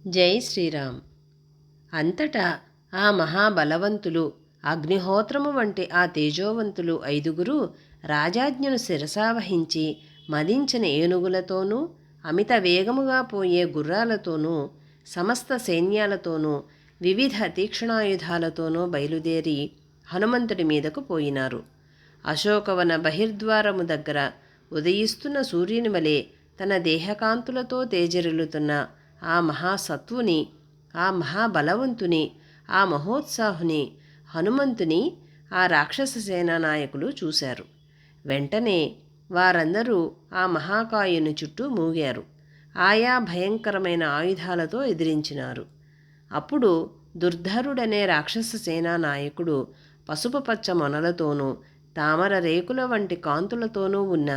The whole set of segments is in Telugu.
జై శ్రీరామ్. అంతటా ఆ మహాబలవంతులు, అగ్నిహోత్రము వంటి ఆ తేజోవంతులు 5గురు రాజాజ్ఞను శిరసావహించి మదించిన ఏనుగులతోనూ, అమిత వేగముగా పోయే గుర్రాలతోనూ, సమస్త సైన్యాలతోనూ, వివిధ తీక్ష్ణాయుధాలతోనూ బయలుదేరి హనుమంతుడి మీదకు పోయినారు. అశోకవన బహిర్ద్వారము దగ్గర ఉదయిస్తున్న సూర్యుని వలె తన దేహకాంతులతో తేజరిల్లుతున్న ఆ మహాసత్వుని, ఆ మహాబలవంతుని, ఆ మహోత్సాహుని హనుమంతుని ఆ రాక్షస సేనా నాయకులు చూశారు. వెంటనే వారందరూ ఆ మహాకాయుని చుట్టూ మూగారు. ఆయా భయంకరమైన ఆయుధాలతో ఎదిరించినారు. అప్పుడు దుర్ధరుడనే రాక్షస సేనా నాయకుడు పసుపు పచ్చ మొనలతోనూ, తామర రేకుల వంటి కాంతులతోనూ ఉన్న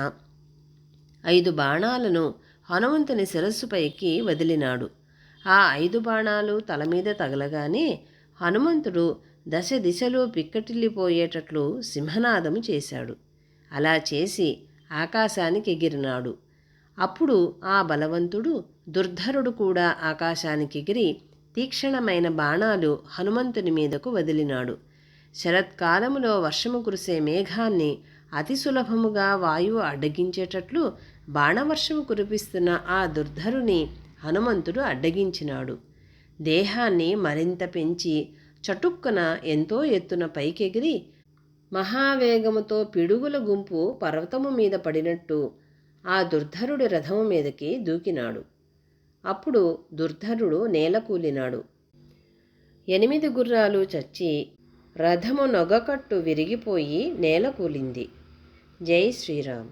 5 బాణాలను హనుమంతుని శిరస్సుపైకి వదిలినాడు. ఆ 5 బాణాలు తలమీద తగలగానే హనుమంతుడు దశ దిశలో పిక్కటిల్లిపోయేటట్లు సింహనాదము చేశాడు. అలా చేసి ఆకాశానికి ఎగిరినాడు. అప్పుడు ఆ బలవంతుడు దుర్ధరుడు కూడా ఆకాశానికి ఎగిరి తీక్షణమైన బాణాలు హనుమంతుని మీదకు వదిలినాడు. శరత్కాలములో వర్షము కురిసే మేఘాన్ని అతి సులభముగా వాయువు అడ్డగించేటట్లు బాణవర్షము కురిపిస్తున్న ఆ దుర్ధరుని హనుమంతుడు అడ్డగించినాడు. దేహాన్ని మరింత పెంచి చటుక్కున ఎంతో ఎత్తున పైకెగిరి మహావేగముతో పిడుగుల గుంపు పర్వతము మీద పడినట్టు ఆ దుర్ధరుడి రథము మీదకి దూకినాడు. అప్పుడు దుర్ధరుడు నేలకూలినాడు. 8 గుర్రాలు చచ్చి రథము నొగకట్టు విరిగిపోయి నేలకూలింది. జై శ్రీరామ్.